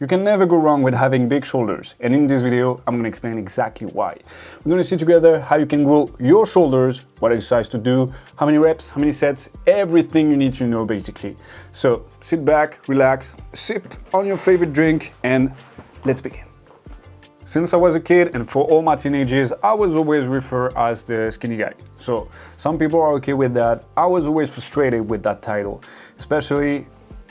You can never go wrong with having big shoulders, and in this video I'm going to explain exactly why. We're going to see together how you can grow your shoulders, what exercise to do, how many reps, how many sets, everything you need to know basically. So sit back, relax, sip on your favorite drink, and let's begin. Since I was a kid and for all my teenagers, I was always referred as the skinny guy. So some people are okay with that. I was always frustrated with that title, especially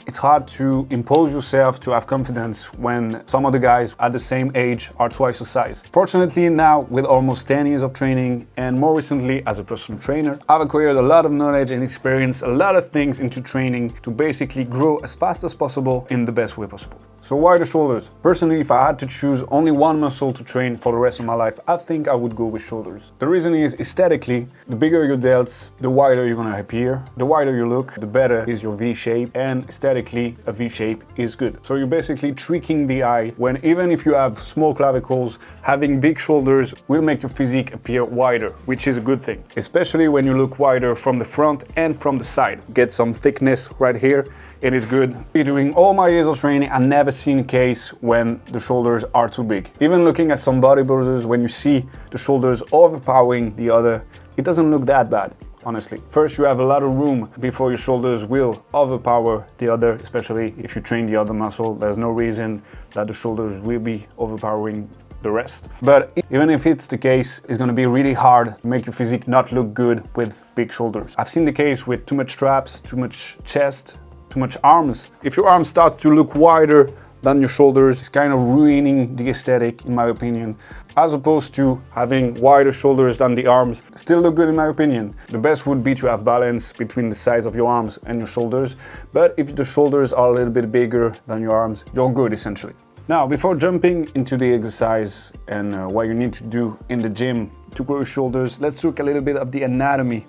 it's hard to impose yourself to have confidence when some of the guys at the same age are twice the size. Fortunately now, with almost 10 years of training and more recently as a personal trainer, I've acquired a lot of knowledge and experience, a lot of things into training to basically grow as fast as possible in the best way possible. So why the shoulders? Personally, if I had to choose only one muscle to train for the rest of my life, I think I would go with shoulders. The reason is aesthetically, the bigger your delts, the wider you're gonna appear. The wider you look, the better is your V shape, and aesthetically, a V shape is good. So you're basically tricking the eye when even if you have small clavicles, having big shoulders will make your physique appear wider, which is a good thing. Especially when you look wider from the front and from the side. Get some thickness right here. It is good. During all my years of training, I've never seen a case when the shoulders are too big. Even looking at some bodybuilders, when you see the shoulders overpowering the other, it doesn't look that bad, honestly. First, you have a lot of room before your shoulders will overpower the other, especially if you train the other muscle. There's no reason that the shoulders will be overpowering the rest. But even if it's the case, it's gonna be really hard to make your physique not look good with big shoulders. I've seen the case with too much traps, too much chest, too much arms. If your arms start to look wider than your shoulders, it's kind of ruining the aesthetic in my opinion, as opposed to having wider shoulders than the arms. Still look good in my opinion. The best would be to have balance between the size of your arms and your shoulders, but if the shoulders are a little bit bigger than your arms, you're good essentially. Now, before jumping into the exercise and what you need to do in the gym to grow your shoulders, let's look a little bit of the anatomy.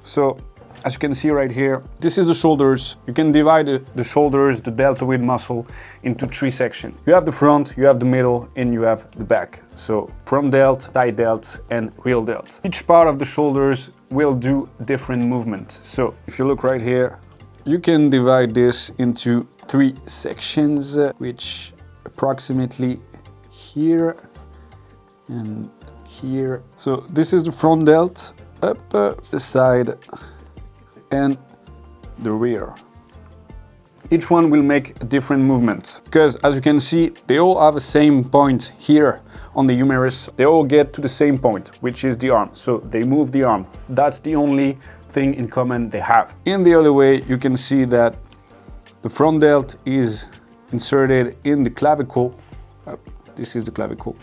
So as you can see right here, this is the shoulders. You can divide the shoulders, the deltoid muscle, into three sections. You have the front, you have the middle, and you have the back. So front delt, side delts, and real delts. Each part of the shoulders will do different movement. So if you look right here, you can divide this into three sections, which approximately here and here. So this is the front delt, up the side, and the rear. Each one will make a different movement because as you can see, they all have the same point here on the humerus. They all get to the same point, which is the arm. So they move the arm. That's the only thing in common they have. In the other way, you can see that the front delt is inserted in the clavicle. This is the clavicle.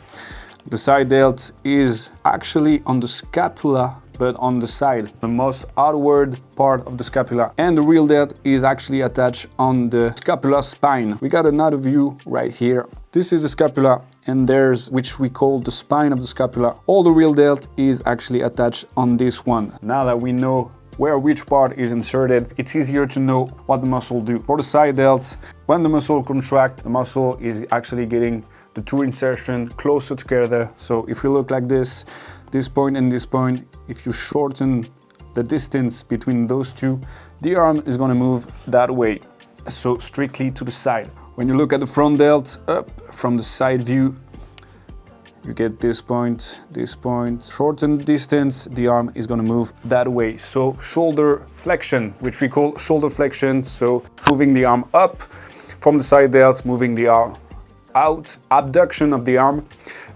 The side delt is actually on the scapula, but on the side, the most outward part of the scapula. And the real delt is actually attached on the scapula spine. We got another view right here. This is the scapula, and there's, which we call the spine of the scapula. All the real delt is actually attached on this one. Now that we know where which part is inserted, it's easier to know what the muscle do. For the side delts, when the muscle contracts, the muscle is actually getting the two insertion closer together. So if you look like this point and this point, if you shorten the distance between those two, the arm is gonna move that way, so strictly to the side. When you look at the front delt up from the side view, you get this point, shorten the distance, the arm is gonna move that way. So shoulder flexion, which we call shoulder flexion, so moving the arm up from the side delts, moving the arm out, abduction of the arm.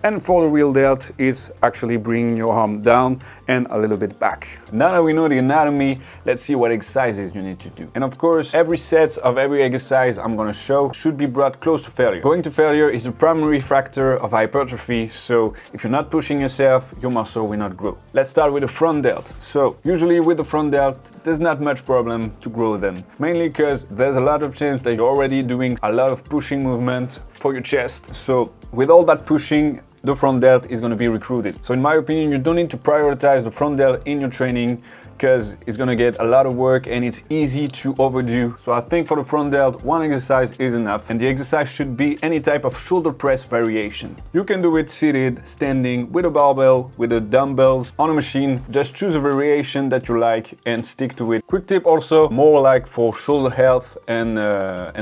And for the real delt, it's actually bringing your arm down and a little bit back. Now that we know the anatomy, let's see what exercises you need to do. And of course, every set of every exercise I'm gonna show should be brought close to failure. Going to failure is a primary factor of hypertrophy, so if you're not pushing yourself, your muscle will not grow. Let's start with the front delt. So usually with the front delt, there's not much problem to grow them, mainly because there's a lot of chance that you're already doing a lot of pushing movement for your chest. So with all that pushing, the front delt is going to be recruited. So in my opinion, you don't need to prioritize the front delt in your training. because it's gonna get a lot of work and it's easy to overdo. So I think for the front delt, one exercise is enough, and the exercise should be any type of shoulder press variation. You can do it seated, standing, with a barbell, with the dumbbells, on a machine. Just choose a variation that you like and stick to it. Quick tip also, more like for shoulder health and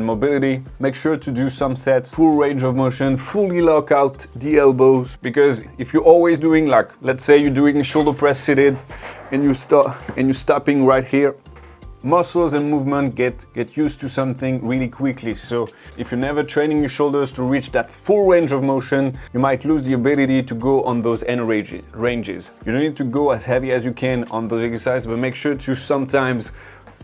mobility, make sure to do some sets, full range of motion, fully lock out the elbows, because if you're always doing, like, let's say you're doing shoulder press seated and you're stopping right here, muscles and movement get used to something really quickly. So if you're never training your shoulders to reach that full range of motion, you might lose the ability to go on those end ranges. You don't need to go as heavy as you can on those exercises, but make sure to sometimes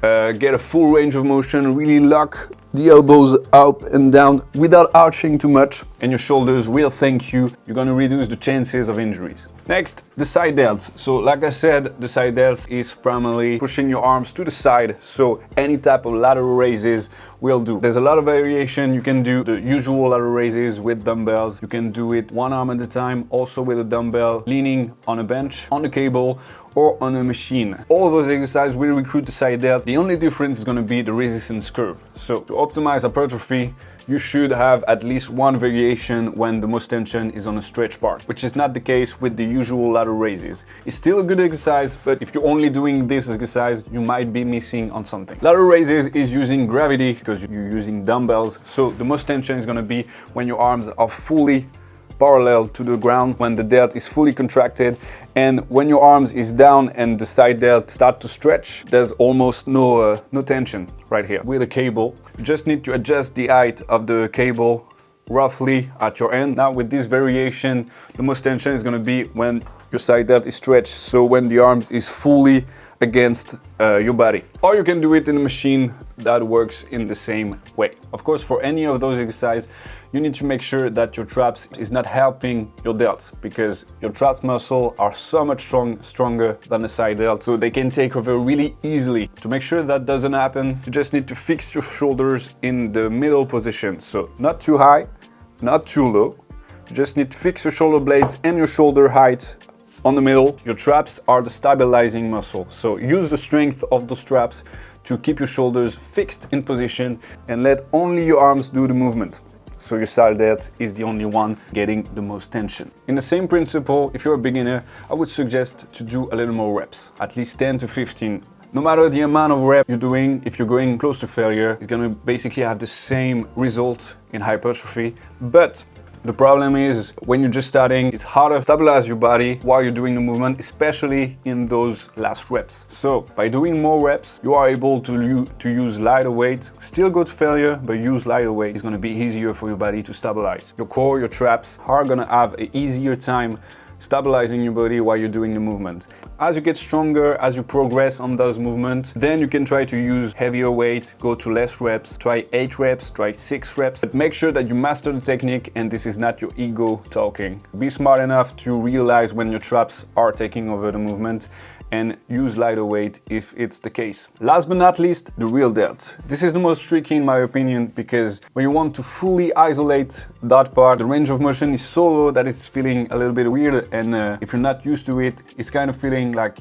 get a full range of motion, really lock the elbows up and down without arching too much, and your shoulders will thank you. You're gonna reduce the chances of injuries. Next, the side delts. So like I said, the side delts is primarily pushing your arms to the side, so any type of lateral raises will do. There's a lot of variation. You can do the usual lateral raises with dumbbells. You can do it one arm at a time, also with a dumbbell, leaning on a bench, on a cable, or on a machine. All of those exercises will recruit the side delts. The only difference is going to be the resistance curve. So to optimize hypertrophy, you should have at least one variation when the most tension is on a stretch part, which is not the case with the usual lateral raises. It's still a good exercise, but if you're only doing this exercise, you might be missing on something. Lateral raises is using gravity because you're using dumbbells. So the most tension is going to be when your arms are fully parallel to the ground, when the delt is fully contracted, and when your arms is down and the side delt start to stretch, there's almost no tension right here. With a cable, you just need to adjust the height of the cable roughly at your end. Now with this variation, the most tension is going to be when your side delt is stretched, so when the arms is fully against your body. Or you can do it in a machine that works in the same way. Of course, for any of those exercises, you need to make sure that your traps is not helping your delts, because your traps muscle are so much stronger than the side delt, so they can take over really easily. To make sure that doesn't happen, you just need to fix your shoulders in the middle position. So not too high, not too low. You just need to fix your shoulder blades and your shoulder height on the middle. Your traps are the stabilizing muscle, so use the strength of those traps to keep your shoulders fixed in position and let only your arms do the movement. So your side delt is the only one getting the most tension. In the same principle, if you're a beginner, I would suggest to do a little more reps, at least 10 to 15. No matter the amount of reps you're doing, if you're going close to failure, it's gonna basically have the same result in hypertrophy. But the problem is, when you're just starting, it's harder to stabilize your body while you're doing the movement, especially in those last reps. So by doing more reps, you are able to use lighter weight, still go to failure, but use lighter weight. It's gonna be easier for your body to stabilize. Your core, your traps are gonna have an easier time stabilizing your body while you're doing the movement. As you get stronger, as you progress on those movements, then you can try to use heavier weight, go to less reps, try 8 reps, try 6 reps, but make sure that you master the technique and this is not your ego talking. Be smart enough to realize when your traps are taking over the movement and use lighter weight if it's the case. Last but not least, the real delts. This is the most tricky in my opinion, because when you want to fully isolate that part, the range of motion is so low that it's feeling a little bit weird, and if you're not used to it, it's kind of feeling like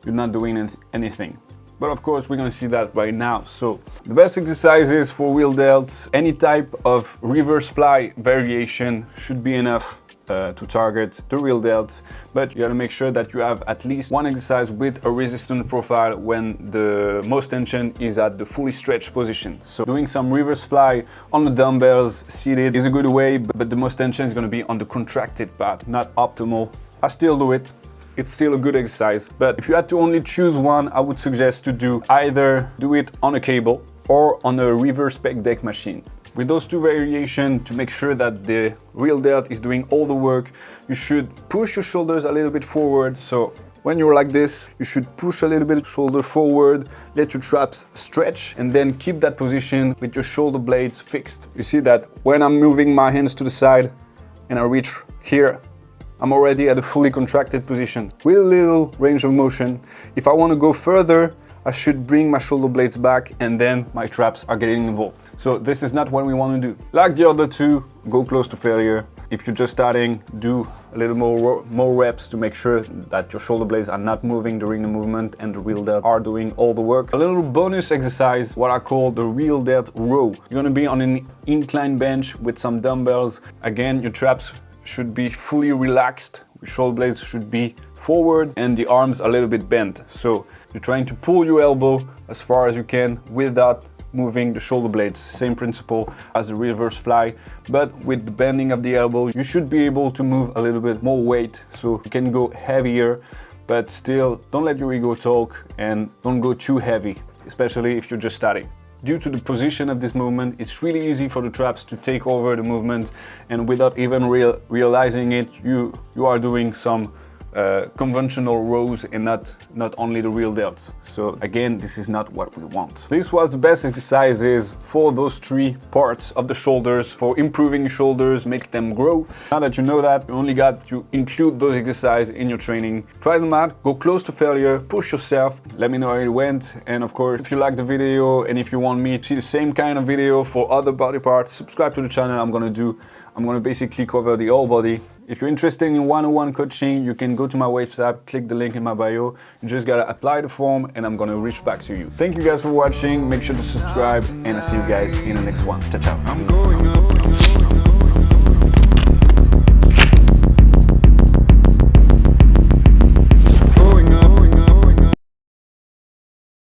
you're not doing anything. But of course, we're gonna see that right now. So the best exercises for real delts, any type of reverse fly variation should be enough to target the real delts, but you gotta make sure that you have at least one exercise with a resistance profile when the most tension is at the fully stretched position. So doing some reverse fly on the dumbbells seated is a good way, but the most tension is gonna be on the contracted part, not optimal. I still do it. It's still a good exercise, but if you had to only choose one, I would suggest to either do it on a cable or on a reverse pec deck machine. With those two variations, to make sure that the real delt is doing all the work, you should push your shoulders a little bit forward. So when you're like this, you should push a little bit shoulder forward, let your traps stretch, and then keep that position with your shoulder blades fixed. You see that when I'm moving my hands to the side and I reach here, I'm already at a fully contracted position with a little range of motion. If I want to go further, I should bring my shoulder blades back, and then my traps are getting involved. So this is not what we want to do. Like the other two, go close to failure. If you're just starting, do a little more reps to make sure that your shoulder blades are not moving during the movement and the real delt are doing all the work. A little bonus exercise, what I call the real delt row. You're gonna be on an incline bench with some dumbbells. Again, your traps should be fully relaxed. Your shoulder blades should be forward and the arms a little bit bent. So you're trying to pull your elbow as far as you can without moving the shoulder blades. Same principle as the reverse fly, but with the bending of the elbow, you should be able to move a little bit more weight, so you can go heavier, but still don't let your ego talk and don't go too heavy, especially if you're just starting. Due to the position of this movement, it's really easy for the traps to take over the movement, and without even realizing it, you are doing some conventional rows and not only the real delts. So again, this is not what we want. This was the best exercises for those 3 parts of the shoulders, for improving your shoulders, make them grow. Now that you know that, you only got to include those exercises in your training. Try them out, go close to failure, push yourself, let me know how it went. And of course, if you like the video and if you want me to see the same kind of video for other body parts, subscribe to the channel. I'm gonna basically cover the whole body. If you're interested in one-on-one coaching, you can go to my website, click the link in my bio. You just gotta apply the form and I'm gonna reach back to you. Thank you guys for watching. Make sure to subscribe and I'll see you guys in the next one. Ciao, ciao.